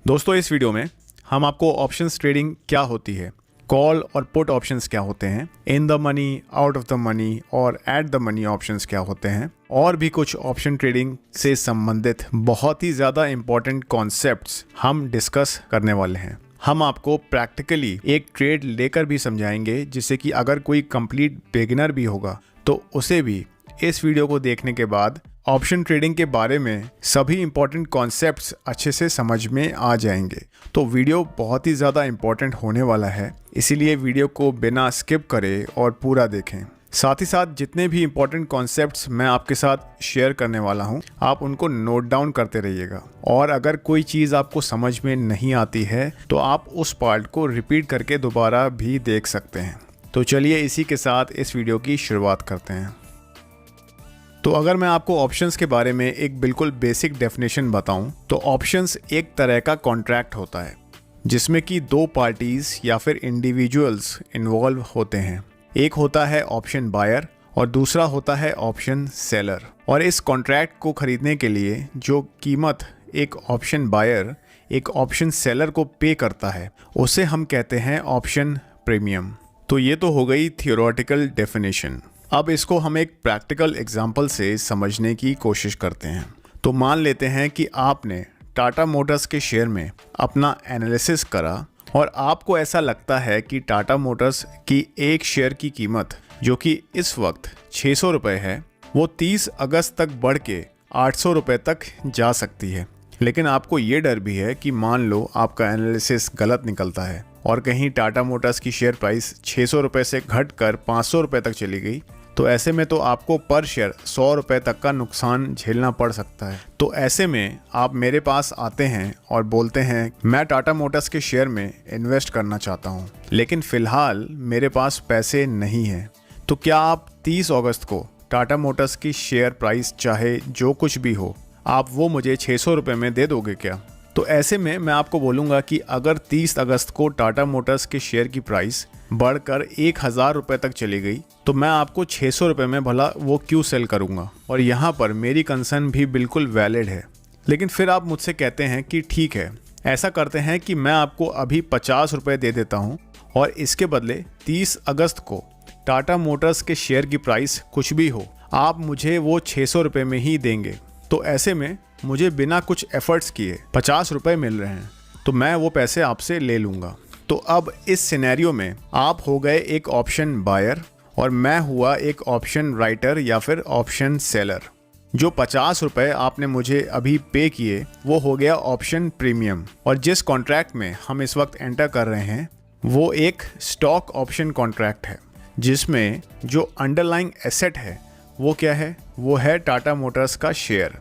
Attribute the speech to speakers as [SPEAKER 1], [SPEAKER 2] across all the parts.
[SPEAKER 1] दोस्तों इस वीडियो में हम आपको ऑप्शंस ट्रेडिंग क्या होती है, कॉल और पुट ऑप्शंस क्या होते हैं, इन the money, out of the money और एट द मनी ऑप्शंस क्या होते हैं और भी कुछ ऑप्शन ट्रेडिंग से संबंधित बहुत ही ज़्यादा इंपॉर्टेंट कॉन्सेप्ट्स हम डिस्कस करने वाले हैं। हम आपको प्रैक्टिकली एक ट्रेड लेकर भी समझाएंगे जिससे कि अगर कोई कंप्लीट बिगिनर भी होगा तो उसे भी इस वीडियो को देखने के बाद ऑप्शन ट्रेडिंग के बारे में सभी इंपॉर्टेंट कॉन्सेप्ट्स अच्छे से समझ में आ जाएंगे। तो वीडियो बहुत ही ज़्यादा इंपॉर्टेंट होने वाला है, इसीलिए वीडियो को बिना स्किप करे और पूरा देखें। साथ ही साथ जितने भी इंपॉर्टेंट कॉन्सेप्ट्स मैं आपके साथ शेयर करने वाला हूं, आप उनको नोट डाउन करते रहिएगा और अगर कोई चीज़ आपको समझ में नहीं आती है तो आप उस पार्ट को रिपीट करके दोबारा भी देख सकते हैं। तो चलिए इसी के साथ इस वीडियो की शुरुआत करते हैं। तो अगर मैं आपको ऑप्शंस के बारे में एक बिल्कुल बेसिक डेफिनेशन बताऊं तो ऑप्शंस एक तरह का कॉन्ट्रैक्ट होता है जिसमें कि दो पार्टीज या फिर इंडिविजुअल्स इन्वॉल्व होते हैं। एक होता है ऑप्शन बायर और दूसरा होता है ऑप्शन सेलर। और इस कॉन्ट्रैक्ट को खरीदने के लिए जो कीमत एक ऑप्शन बायर एक ऑप्शन सेलर को पे करता है उसे हम कहते हैं ऑप्शन प्रीमियम। तो ये तो हो गई थियोरेटिकल डेफिनेशन। अब इसको हम एक प्रैक्टिकल एग्जाम्पल से समझने की कोशिश करते हैं। तो मान लेते हैं कि आपने टाटा मोटर्स के शेयर में अपना एनालिसिस करा और आपको ऐसा लगता है कि टाटा मोटर्स की एक शेयर की कीमत जो कि इस वक्त 600 रुपये है वो 30 अगस्त तक बढ़ के 800 रुपये तक जा सकती है। लेकिन आपको ये डर भी है कि मान लो आपका एनालिसिस गलत निकलता है और कहीं टाटा मोटर्स की शेयर प्राइस 600 रुपये से घटकर 500 रुपये तक चली गई, तो ऐसे में तो आपको पर शेयर 100 रुपये तक का नुकसान झेलना पड़ सकता है। तो ऐसे में आप मेरे पास आते हैं और बोलते हैं मैं टाटा मोटर्स के शेयर में इन्वेस्ट करना चाहता हूँ, लेकिन फ़िलहाल मेरे पास पैसे नहीं हैं। तो क्या आप 30 अगस्त को टाटा मोटर्स की शेयर प्राइस चाहे जो कुछ भी हो, आप वो मुझे 600 रुपये में दे दोगे क्या? तो ऐसे में मैं आपको बोलूँगा कि अगर 30 अगस्त को टाटा मोटर्स के शेयर की प्राइस बढ़कर 1000 रुपये तक चली गई तो मैं आपको 600 रुपये में भला वो क्यों सेल करूँगा। और यहाँ पर मेरी कंसर्न भी बिल्कुल वैलिड है। लेकिन फिर आप मुझसे कहते हैं कि ठीक है, ऐसा करते हैं कि मैं आपको अभी 50 रुपये दे देता हूँ और इसके बदले 30 अगस्त को टाटा मोटर्स के शेयर की प्राइस कुछ भी हो, आप मुझे वो 600 रुपये में ही देंगे। तो ऐसे में मुझे बिना कुछ एफर्ट्स किए 50 रुपये मिल रहे हैं, तो मैं वो पैसे आपसे ले लूँगा। तो अब इस सिनेरियो में आप हो गए एक ऑप्शन बायर और मैं हुआ एक ऑप्शन राइटर या फिर ऑप्शन सेलर। जो 50 रुपये आपने मुझे अभी पे किए वो हो गया ऑप्शन प्रीमियम। और जिस कॉन्ट्रैक्ट में हम इस वक्त एंटर कर रहे हैं वो एक स्टॉक ऑप्शन कॉन्ट्रैक्ट है जिसमें जो अंडरलाइंग एसेट है वो क्या है, वो है टाटा मोटर्स का शेयर।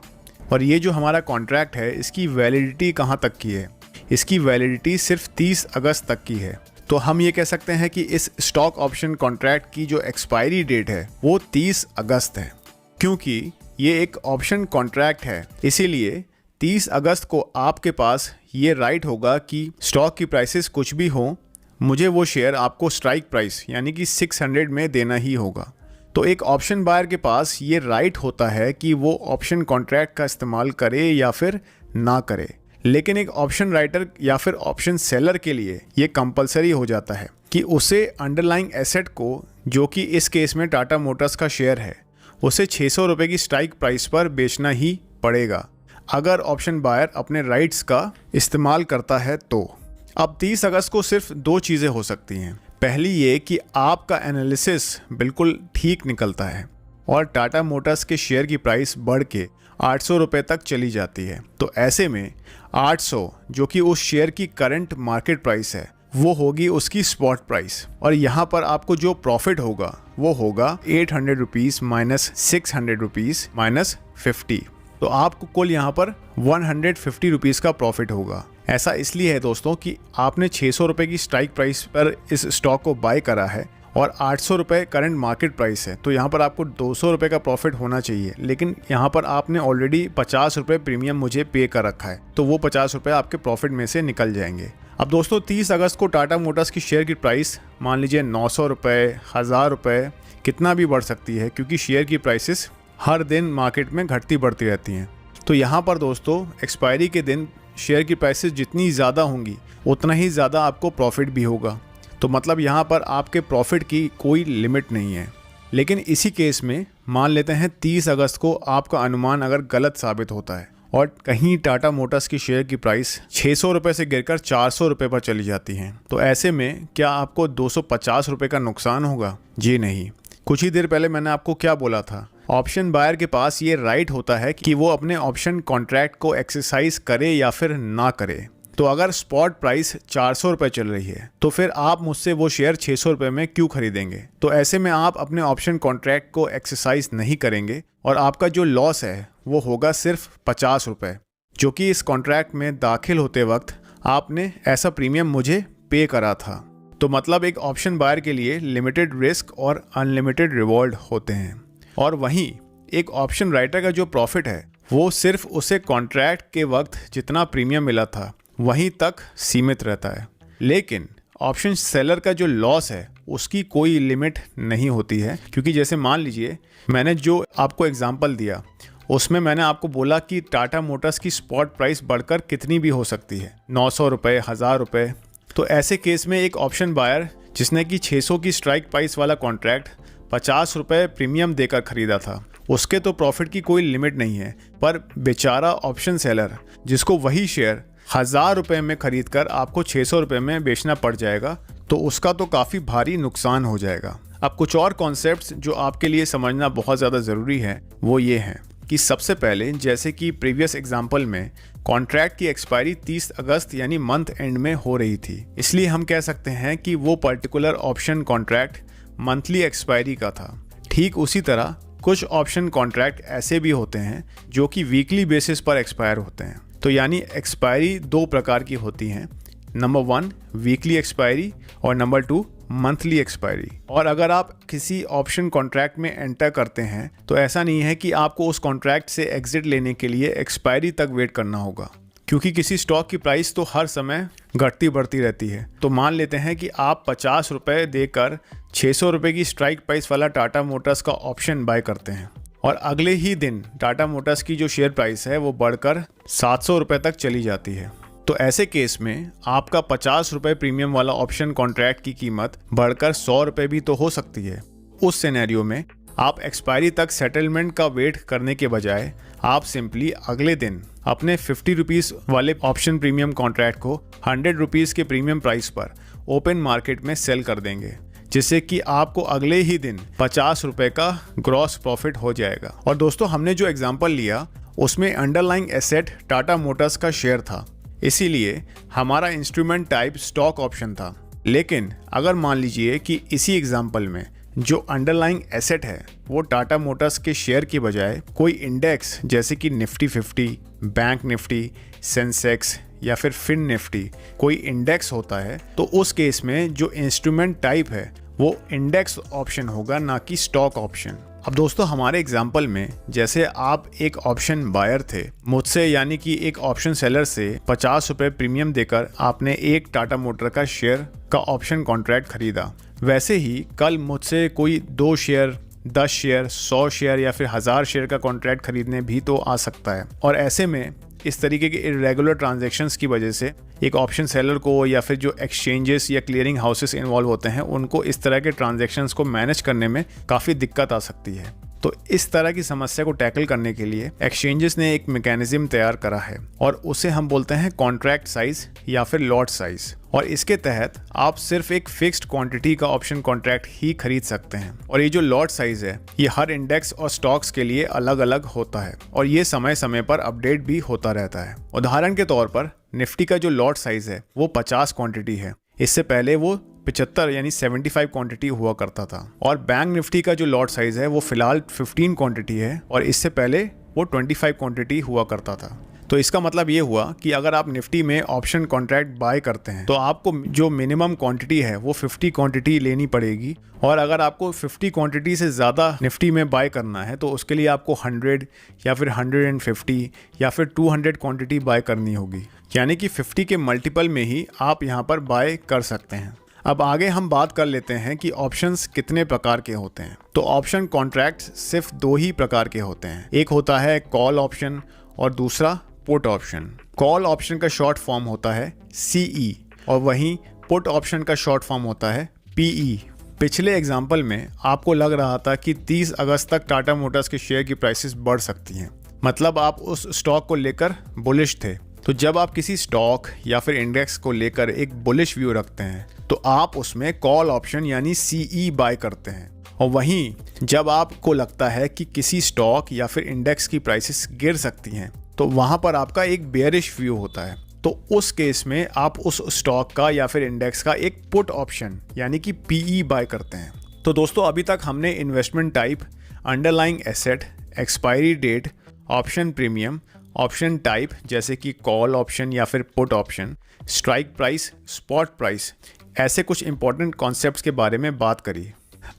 [SPEAKER 1] और ये जो हमारा कॉन्ट्रैक्ट है इसकी वैलिडिटी कहाँ तक की है? इसकी वैलिडिटी सिर्फ 30 अगस्त तक की है। तो हम ये कह सकते हैं कि इस स्टॉक ऑप्शन कॉन्ट्रैक्ट की जो एक्सपायरी डेट है वो 30 अगस्त है। क्योंकि ये एक ऑप्शन कॉन्ट्रैक्ट है इसीलिए 30 अगस्त को आपके पास ये राइट होगा कि स्टॉक की प्राइसेस कुछ भी हो, मुझे वो शेयर आपको स्ट्राइक प्राइस यानी कि 600 में देना ही होगा। तो एक ऑप्शन बायर के पास ये राइट होता है कि वो ऑप्शन कॉन्ट्रैक्ट का इस्तेमाल करे या फिर ना करे। लेकिन एक ऑप्शन राइटर या फिर ऑप्शन सेलर के लिए ये कंपलसरी हो जाता है कि उसे अंडरलाइंग एसेट को, जो कि इस केस में टाटा मोटर्स का शेयर है, उसे 600 रुपये की स्ट्राइक प्राइस पर बेचना ही पड़ेगा अगर ऑप्शन बायर अपने राइट्स का इस्तेमाल करता है। तो अब 30 अगस्त को सिर्फ दो चीज़ें हो सकती हैं। पहली ये कि आपका एनालिसिस बिल्कुल ठीक निकलता है और टाटा मोटर्स के शेयर की प्राइस बढ़ के 800 रुपये तक चली जाती है। तो ऐसे में 800 जो कि उस शेयर की करंट मार्केट प्राइस है वो होगी उसकी स्पॉट प्राइस। और यहाँ पर आपको जो प्रॉफिट होगा वो होगा 800 रुपीज़ माइनस 600 रुपीज़ माइनस 50। तो आपको कुल यहाँ पर 150 रुपीज़ का प्रॉफिट होगा। ऐसा इसलिए है दोस्तों कि आपने 600 रुपये की स्ट्राइक प्राइस पर इस स्टॉक को बाय करा है और 800 रुपये करंट मार्केट प्राइस है। तो यहाँ पर आपको 200 रुपये का प्रॉफिट होना चाहिए, लेकिन यहाँ पर आपने ऑलरेडी 50 रुपये प्रीमियम मुझे पे कर रखा है, तो वो 50 रुपये आपके प्रॉफिट में से निकल जाएंगे। अब दोस्तों 30 अगस्त को टाटा मोटर्स की शेयर की प्राइस मान लीजिए 900 रुपये, 1000 रुपये, कितना भी बढ़ सकती है क्योंकि शेयर की प्राइसेस हर दिन मार्केट में घटती बढ़ती रहती हैं। तो यहाँ पर दोस्तों एक्सपायरी के दिन शेयर की प्राइसेस जितनी ज़्यादा होंगी उतना ही ज़्यादा आपको प्रॉफिट भी होगा। तो मतलब यहाँ पर आपके प्रॉफिट की कोई लिमिट नहीं है। लेकिन इसी केस में मान लेते हैं 30 अगस्त को आपका अनुमान अगर गलत साबित होता है और कहीं टाटा मोटर्स की शेयर की प्राइस 600 रुपये से गिरकर 400 रुपये पर चली जाती है, तो ऐसे में क्या आपको 250 रुपये का नुकसान होगा? जी नहीं। कुछ ही देर पहले मैंने आपको क्या बोला था, ऑप्शन बायर के पास ये राइट होता है कि वो अपने ऑप्शन कॉन्ट्रैक्ट को एक्सरसाइज करे या फिर ना करे। तो अगर स्पॉट प्राइस 400 रुपये चल रही है तो फिर आप मुझसे वो शेयर 600 रुपये में क्यों खरीदेंगे? तो ऐसे में आप अपने ऑप्शन कॉन्ट्रैक्ट को एक्सरसाइज नहीं करेंगे और आपका जो लॉस है वो होगा सिर्फ 50 रुपये, जो कि इस कॉन्ट्रैक्ट में दाखिल होते वक्त आपने ऐसा प्रीमियम मुझे पे करा था। तो मतलब एक ऑप्शन बायर के लिए लिमिटेड रिस्क और अनलिमिटेड रिवॉर्ड होते हैं, और वहीं एक ऑप्शन राइटर का जो प्रॉफिट है वो सिर्फ उसे कॉन्ट्रैक्ट के वक्त जितना प्रीमियम मिला था वहीं तक सीमित रहता है। लेकिन ऑप्शन सेलर का जो लॉस है उसकी कोई लिमिट नहीं होती है, क्योंकि जैसे मान लीजिए मैंने जो आपको एग्जांपल दिया उसमें मैंने आपको बोला कि टाटा मोटर्स की स्पॉट प्राइस बढ़कर कितनी भी हो सकती है, 900 रुपये, 1000 रुपये। तो ऐसे केस में एक ऑप्शन बायर जिसने कि 600 की स्ट्राइक प्राइस वाला कॉन्ट्रैक्ट 50 रुपये प्रीमियम देकर खरीदा था, उसके तो प्रॉफिट की कोई लिमिट नहीं है। पर बेचारा ऑप्शन सेलर जिसको वही शेयर 1000 रुपये में खरीद कर आपको 600 रुपये में बेचना पड़ जाएगा, तो उसका तो काफ़ी भारी नुकसान हो जाएगा। अब कुछ और कॉन्सेप्ट्स जो आपके लिए समझना बहुत ज़्यादा ज़रूरी है वो ये हैं कि सबसे पहले, जैसे कि प्रीवियस एग्जाम्पल में कॉन्ट्रैक्ट की एक्सपायरी 30 अगस्त यानी मंथ एंड में हो रही थी, इसलिए हम कह सकते हैं कि वो particular option contract monthly expiry का था। ठीक उसी तरह कुछ ऑप्शन कॉन्ट्रैक्ट ऐसे भी होते हैं जो कि वीकली बेसिस पर एक्सपायर होते हैं। तो यानी एक्सपायरी दो प्रकार की होती हैं, नंबर 1 वीकली एक्सपायरी और नंबर 2 मंथली एक्सपायरी। और अगर आप किसी ऑप्शन कॉन्ट्रैक्ट में एंटर करते हैं तो ऐसा नहीं है कि आपको उस कॉन्ट्रैक्ट से एग्जिट लेने के लिए एक्सपायरी तक वेट करना होगा, क्योंकि किसी स्टॉक की प्राइस तो हर समय घटती बढ़ती रहती है। तो मान लेते हैं कि आप 50 रुपये देकर 600 रुपये की स्ट्राइक प्राइस वाला टाटा मोटर्स का ऑप्शन बाय करते हैं और अगले ही दिन टाटा मोटर्स की जो शेयर प्राइस है वो बढ़कर 700 रुपये तक चली जाती है। तो ऐसे केस में आपका 50 रुपये प्रीमियम वाला ऑप्शन कॉन्ट्रैक्ट की कीमत बढ़कर 100 रुपये भी तो हो सकती है। उस सिनेरियो में आप एक्सपायरी तक सेटलमेंट का वेट करने के बजाय आप सिंपली अगले दिन अपने 50 रुपीज़ वाले ऑप्शन प्रीमियम कॉन्ट्रैक्ट को 100 रुपीज़ के प्रीमियम प्राइस पर ओपन मार्केट में सेल कर देंगे, जिससे कि आपको अगले ही दिन 50 रुपये का ग्रॉस प्रॉफिट हो जाएगा। और दोस्तों, हमने जो एग्जांपल लिया उसमें अंडरलाइंग एसेट टाटा मोटर्स का शेयर था, इसीलिए हमारा इंस्ट्रूमेंट टाइप स्टॉक ऑप्शन था। लेकिन अगर मान लीजिए कि इसी एग्जांपल में जो अंडरलाइंग एसेट है वो टाटा मोटर्स के शेयर की बजाय कोई इंडेक्स जैसे कि निफ्टी 50, बैंक निफ्टी, सेंसेक्स या फिर फिन निफ्टी कोई इंडेक्स होता है, तो उस केस में जो इंस्ट्रूमेंट टाइप है वो इंडेक्स ऑप्शन होगा, ना कि स्टॉक ऑप्शन। अब दोस्तों, हमारे एग्जाम्पल में जैसे आप एक ऑप्शन बायर थे, मुझसे यानी कि एक ऑप्शन सेलर से 50 रुपये प्रीमियम देकर आपने एक टाटा मोटर का शेयर का ऑप्शन कॉन्ट्रैक्ट खरीदा, वैसे ही कल मुझसे कोई 2 शेयर, 10 शेयर, 100 शेयर या फिर 1000 शेयर का कॉन्ट्रैक्ट खरीदने भी तो आ सकता है। और ऐसे में इस तरीके के इरेगुलर ट्रांजैक्शंस की वजह से एक ऑप्शन सेलर को या फिर जो एक्सचेंजेस या क्लियरिंग हाउसेस इन्वॉल्व होते हैं उनको इस तरह के ट्रांजैक्शंस को मैनेज करने में काफ़ी दिक्कत आ सकती है। तो इस तरह की समस्या को टैकल करने के लिए एक्सचेंजेस ने एक मैकेनिज्म तैयार करा है और उसे हम बोलते हैं कॉन्ट्रैक्ट साइज या फिर लॉट साइज। और इसके तहत आप सिर्फ एक फिक्स्ड क्वांटिटी का ऑप्शन कॉन्ट्रैक्ट ही खरीद सकते हैं। और ये जो लॉट साइज है ये हर इंडेक्स और स्टॉक्स के लिए अलग अलग होता है और ये समय समय पर अपडेट भी होता रहता है। उदाहरण के तौर पर निफ्टी का जो लॉट साइज है वो 50 क्वांटिटी है, इससे पहले वो 75 यानी 75 क्वांटिटी हुआ करता था। और बैंक निफ्टी का जो लॉट साइज है वो फिलहाल 15 क्वांटिटी है और इससे पहले वो 25 क्वांटिटी हुआ करता था। तो इसका मतलब ये हुआ कि अगर आप निफ्टी में ऑप्शन कॉन्ट्रैक्ट बाय करते हैं तो आपको जो मिनिमम क्वांटिटी है वो 50 क्वांटिटी लेनी पड़ेगी, और अगर आपको 50 क्वांटिटी से ज़्यादा निफ्टी में बाय करना है तो उसके लिए आपको 100 या फिर 150 या फिर 200 क्वांटिटी बाय करनी होगी, यानी कि 50 के मल्टीपल में ही आप यहाँ पर बाय कर सकते हैं। अब आगे हम बात कर लेते हैं कि ऑप्शंस कितने प्रकार के होते हैं। तो ऑप्शन कॉन्ट्रैक्ट्स सिर्फ 2 ही प्रकार के होते हैं, एक होता है कॉल ऑप्शन और दूसरा पुट ऑप्शन। कॉल ऑप्शन का शॉर्ट फॉर्म होता है CE और वहीं पुट ऑप्शन का शॉर्ट फॉर्म होता है PE। पिछले एग्जाम्पल में आपको लग रहा था कि 30 अगस्त तक टाटा मोटर्स के शेयर की प्राइसेस बढ़ सकती हैं, मतलब आप उस स्टॉक को लेकर बुलिश थे। तो जब आप किसी स्टॉक या फिर इंडेक्स को लेकर एक बुलिश व्यू रखते हैं तो आप उसमें कॉल ऑप्शन यानी CE बाय करते हैं। और वहीं जब आपको लगता है कि किसी स्टॉक या फिर इंडेक्स की प्राइसेस गिर सकती हैं तो वहां पर आपका एक बेयरिश व्यू होता है, तो उस केस में आप उस स्टॉक का या फिर इंडेक्स का एक पुट ऑप्शन यानी कि PE बाय करते हैं। तो दोस्तों अभी तक हमने investment type, underlying asset, expiry date, option premium, option type जैसे कि कॉल ऑप्शन या फिर put option, strike price, spot price, ऐसे कुछ इंपॉर्टेंट कॉन्सेप्ट्स के बारे में बात करी।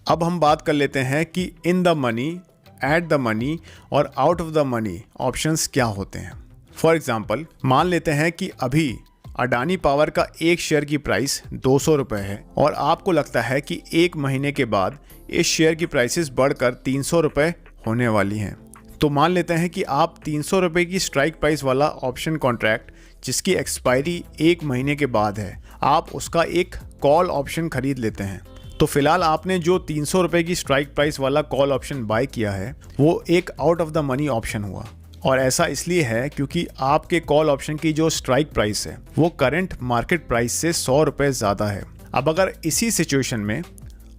[SPEAKER 1] अब हम बात कर लेते हैं कि in the money, at the money और out of the money options क्या होते हैं। फॉर एग्जाम्पल मान लेते हैं कि अभी अडानी पावर का एक शेयर की प्राइस 200 रुपये है और आपको लगता है कि एक महीने के बाद इस शेयर की प्राइसेस बढ़कर 300 रुपये होने वाली हैं। तो मान लेते हैं कि आप 300 रुपये की स्ट्राइक प्राइस वाला ऑप्शन कॉन्ट्रैक्ट जिसकी एक्सपायरी एक महीने के बाद है, आप उसका एक कॉल ऑप्शन खरीद लेते हैं। तो फिलहाल आपने जो 300 रुपये की स्ट्राइक प्राइस वाला कॉल ऑप्शन बाय किया है वो एक out of the money option हुआ, और ऐसा इसलिए है क्योंकि आपके कॉल ऑप्शन की जो स्ट्राइक प्राइस है वो करंट मार्केट प्राइस से 100 रुपये ज़्यादा है। अब अगर इसी सिचुएशन में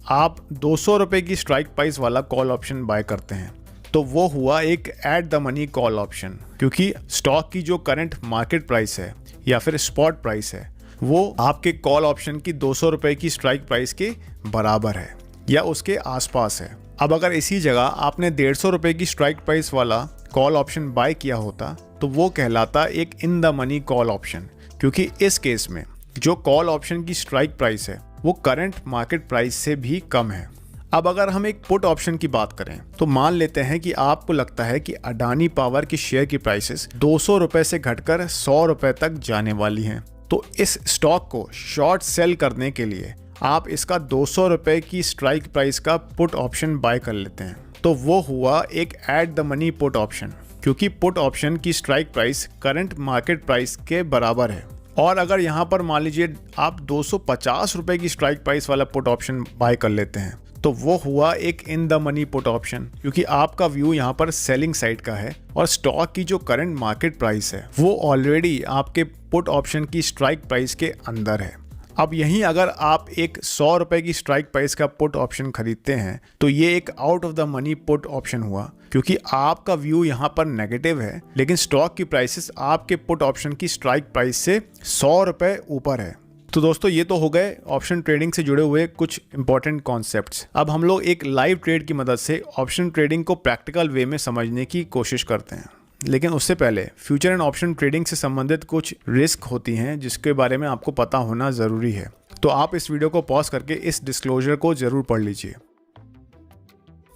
[SPEAKER 1] आप 200 रुपये की स्ट्राइक प्राइस वाला कॉल ऑप्शन बाय करते हैं तो वो हुआ एक eight the money call option, क्योंकि स्टॉक की जो करंट मार्केट प्राइस है या फिर स्पॉट प्राइस है वो आपके कॉल ऑप्शन की 200 रुपये की स्ट्राइक प्राइस के बराबर है या उसके आसपास है। अब अगर इसी जगह आपने 150 रुपये की स्ट्राइक प्राइस वाला कॉल ऑप्शन बाय किया होता तो वो कहलाता एक इन द मनी कॉल ऑप्शन, क्योंकि इस केस में जो कॉल ऑप्शन की स्ट्राइक प्राइस है वो करंट मार्केट प्राइस से भी कम है। अब अगर हम एक पुट ऑप्शन की बात करें तो मान लेते हैं कि आपको लगता है कि अडानी पावर की शेयर की प्राइसेस 200 रुपये से घटकर 100 रुपये तक जाने वाली हैं, तो इस स्टॉक को शॉर्ट सेल करने के लिए आप इसका 200 रुपये की स्ट्राइक प्राइस का पुट ऑप्शन बाय कर लेते हैं। तो वो हुआ एक eight the money put option, क्योंकि पुट ऑप्शन की strike price current market price के बराबर है। और अगर यहाँ पर मान लीजिए आप 250 रुपये की स्ट्राइक प्राइस वाला पुट ऑप्शन बाय कर लेते हैं तो वो हुआ एक इन द मनी पुट ऑप्शन, क्योंकि आपका व्यू यहाँ पर सेलिंग साइड का है और स्टॉक की जो करंट मार्केट प्राइस है वो ऑलरेडी आपके पुट ऑप्शन की स्ट्राइक प्राइस के अंदर है। अब यहीं अगर आप एक 100 रुपये की स्ट्राइक प्राइस का पुट ऑप्शन खरीदते हैं तो ये एक out of the money put option हुआ, क्योंकि आपका व्यू यहाँ पर नेगेटिव है लेकिन स्टॉक की प्राइसेस आपके पुट ऑप्शन की स्ट्राइक प्राइस से 100 रुपये ऊपर है। तो दोस्तों ये तो हो गए ऑप्शन ट्रेडिंग से जुड़े हुए कुछ इंपॉर्टेंट कॉन्सेप्ट्स। अब हम लोग एक लाइव ट्रेड की मदद से ऑप्शन ट्रेडिंग को प्रैक्टिकल वे में समझने की कोशिश करते हैं, लेकिन उससे पहले फ्यूचर एंड ऑप्शन ट्रेडिंग से संबंधित कुछ रिस्क होती हैं जिसके बारे में आपको पता होना ज़रूरी है। तो आप इस वीडियो को पॉज करके इस डिस्क्लोजर को ज़रूर पढ़ लीजिए।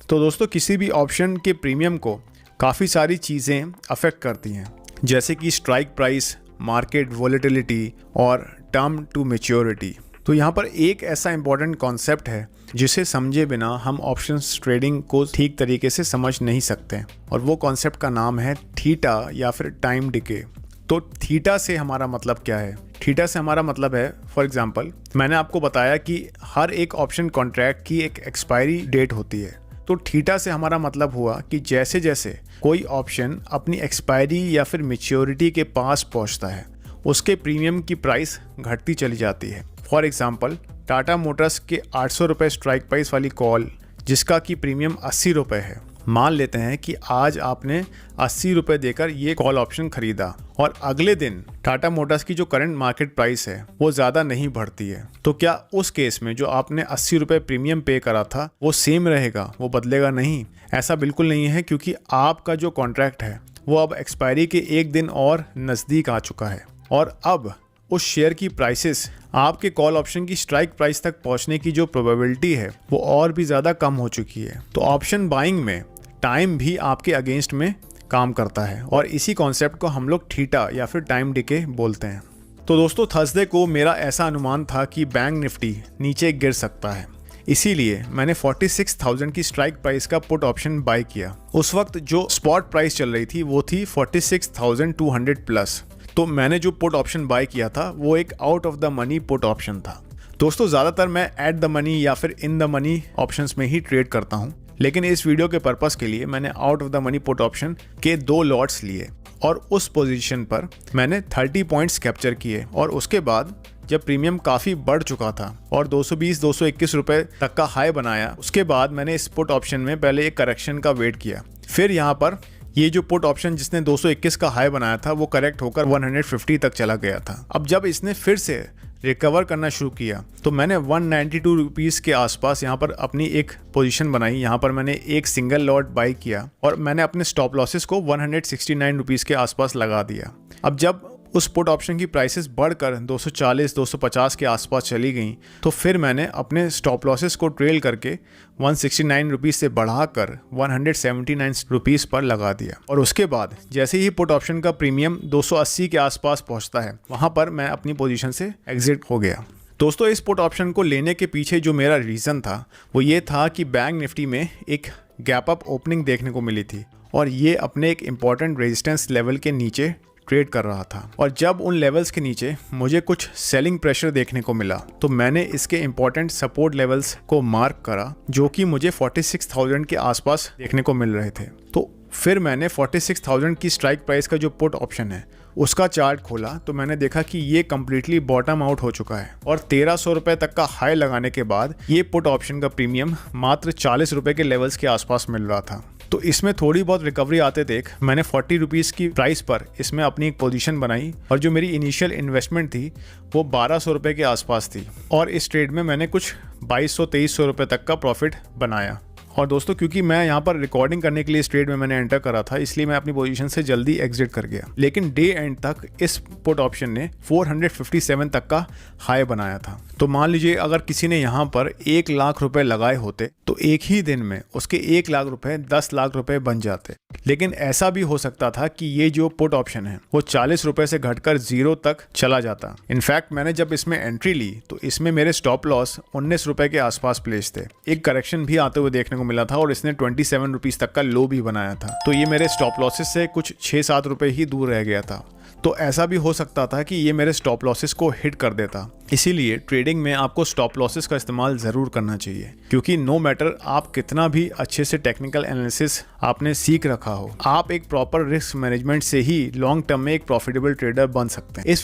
[SPEAKER 1] तो दोस्तों किसी भी ऑप्शन के प्रीमियम को काफ़ी सारी चीज़ें अफेक्ट करती हैं, जैसे कि स्ट्राइक प्राइस, मार्केट वॉलेटिलिटी और टर्म टू मैच्योरिटी। तो यहाँ पर एक ऐसा इंपॉर्टेंट कॉन्सेप्ट है जिसे समझे बिना हम ऑप्शंस ट्रेडिंग को ठीक तरीके से समझ नहीं सकते, और वो कॉन्सेप्ट का नाम है थीटा या फिर टाइम डिके। तो थीटा से हमारा मतलब क्या है? थीटा से हमारा मतलब है, फॉर एग्जांपल मैंने आपको बताया कि हर एक ऑप्शन कॉन्ट्रैक्ट की एक एक्सपायरी डेट होती है। तो थीटा से हमारा मतलब हुआ कि जैसे जैसे कोई ऑप्शन अपनी एक्सपायरी या फिर मैच्योरिटी के पास पहुंचता है उसके प्रीमियम की प्राइस घटती चली जाती है। फॉर एग्जांपल टाटा मोटर्स के 800 रुपये स्ट्राइक प्राइस वाली कॉल जिसका कि प्रीमियम 80 रुपये है, मान लेते हैं कि आज आपने 80 रुपये देकर ये कॉल ऑप्शन खरीदा और अगले दिन टाटा मोटर्स की जो करंट मार्केट प्राइस है वो ज़्यादा नहीं बढ़ती है, तो क्या उस केस में जो आपने 80 रुपये प्रीमियम पे करा था वो सेम रहेगा, वो बदलेगा नहीं? ऐसा बिल्कुल नहीं है, क्योंकि आपका जो कॉन्ट्रैक्ट है वो अब एक्सपायरी के एक दिन और नज़दीक आ चुका है और अब उस शेयर की प्राइसेस आपके कॉल ऑप्शन की स्ट्राइक प्राइस तक पहुंचने की जो प्रोबेबिलिटी है वो और भी ज़्यादा कम हो चुकी है। तो ऑप्शन बाइंग में टाइम भी आपके अगेंस्ट में काम करता है और इसी कॉन्सेप्ट को हम लोग थीटा या फिर टाइम डिके बोलते हैं। तो दोस्तों थर्सडे को मेरा ऐसा अनुमान था कि बैंक निफ्टी नीचे गिर सकता है। इसीलिए मैंने 46,000 की स्ट्राइक प्राइस का पुट ऑप्शन बाय किया। उस वक्त जो स्पॉट प्राइस चल रही थी वो थी 46,200 प्लस। तो मैंने जो पुट ऑप्शन बाय किया था वो एक out of the money put option था। दोस्तों ज़्यादातर मैं एट द मनी या फिर इन द मनी ऑप्शंस में ही ट्रेड करता हूँ, लेकिन इस वीडियो के पर्पस के लिए मैंने out of the money put option के 2 लॉट्स लिए और उस पोजीशन पर मैंने 30 पॉइंट्स कैप्चर किए। और उसके बाद जब प्रीमियम काफ़ी बढ़ चुका था और 220-221 रुपए तक का हाई बनाया, उसके बाद मैंने इस पुट ऑप्शन में पहले एक करेक्शन का वेट किया। फिर यहाँ पर ये जो पुट ऑप्शन जिसने 221 का हाई बनाया था वो करेक्ट होकर 150 तक चला गया था। अब जब इसने फिर से रिकवर करना शुरू किया तो मैंने 192 रुपीज़ के आसपास यहाँ पर अपनी एक पोजीशन बनाई। यहाँ पर मैंने एक सिंगल लॉट बाई किया और मैंने अपने स्टॉप लॉसेस को 169 रुपीज़ के आसपास लगा दिया। अब जब उस पुट ऑप्शन की प्राइसेस बढ़कर 240-250 के आसपास चली गई तो फिर मैंने अपने स्टॉप लॉसेस को ट्रेल करके 169 रुपीज़ से बढ़ाकर 179 रुपीज़ पर लगा दिया। और उसके बाद जैसे ही पुट ऑप्शन का प्रीमियम 280 के आसपास पहुंचता है वहां पर मैं अपनी पोजीशन से एग्जिट हो गया। दोस्तों, इस पुट ऑप्शन को लेने के पीछे जो मेरा रीज़न था वो ये था कि बैंक निफ्टी में एक गैप अप ओपनिंग देखने को मिली थी और ये अपने एक इम्पॉर्टेंट रेजिस्टेंस लेवल के नीचे ट्रेड कर रहा था। और जब उन लेवल्स के नीचे मुझे कुछ सेलिंग प्रेशर देखने को मिला तो मैंने इसके इंपॉर्टेंट सपोर्ट लेवल्स को मार्क करा जो कि मुझे 46,000 के आसपास देखने को मिल रहे थे। तो फिर मैंने 46,000 की स्ट्राइक प्राइस का जो पुट ऑप्शन है उसका चार्ट खोला तो मैंने देखा कि ये कम्प्लीटली बॉटम आउट हो चुका है और 1300 रुपये तक का हाई लगाने के बाद ये पुट ऑप्शन का प्रीमियम मात्र 40 रुपये के लेवल्स के आसपास मिल रहा था। तो इसमें थोड़ी बहुत रिकवरी आते देख मैंने 40 रुपीज़ की प्राइस पर इसमें अपनी एक पोजीशन बनाई और जो मेरी इनिशियल इन्वेस्टमेंट थी वो 1200 रुपये के आसपास थी और इस ट्रेड में मैंने कुछ 2200-2300 रुपये तक का प्रॉफिट बनाया। और दोस्तों, क्योंकि मैं यहाँ पर रिकॉर्डिंग करने के लिए इस ट्रेड में मैंने एंटर करा था इसलिए मैं अपनी पोजीशन से जल्दी एग्जिट कर गया। लेकिन डे एंड तक इस पुट ऑप्शन ने 457 तक का हाई बनाया था। तो मान लीजिए अगर किसी ने यहाँ पर 1 लाख रुपए लगाए होते तो एक ही दिन में उसके 1 लाख रुपए 10 लाख रुपए बन जाते। लेकिन ऐसा भी हो सकता था कि ये जो पुट ऑप्शन है वो 40 रुपए से घटकर 0 तक चला जाता। इनफैक्ट मैंने जब इसमें एंट्री ली तो इसमें मेरे स्टॉप लॉस 19 रुपए के आसपास प्लेस थे। एक करेक्शन भी आते हुए देखने को मिला था और इसने 27 रुपीज़ तक का लो भी बनाया था। तो ये मेरे स्टॉप लॉसेस से कुछ 6-7 रुपए ही दूर रह गया था। तो ऐसा भी हो सकता था कि ये मेरे स्टॉप लॉसेस को हिट कर देता। इसीलिए ट्रेडिंग में आपको स्टॉप लॉसेस का इस्तेमाल ज़रूर करना चाहिए, क्योंकि नो मैटर आप कितना भी अच्छे से टेक्निकल एनालिसिस आपने सीख रखा हो, आप एक प्रॉपर रिस्क मैनेजमेंट से ही लॉन्ग टर्म में एक प्रॉफिटेबल ट्रेडर बन सकते हैं। इस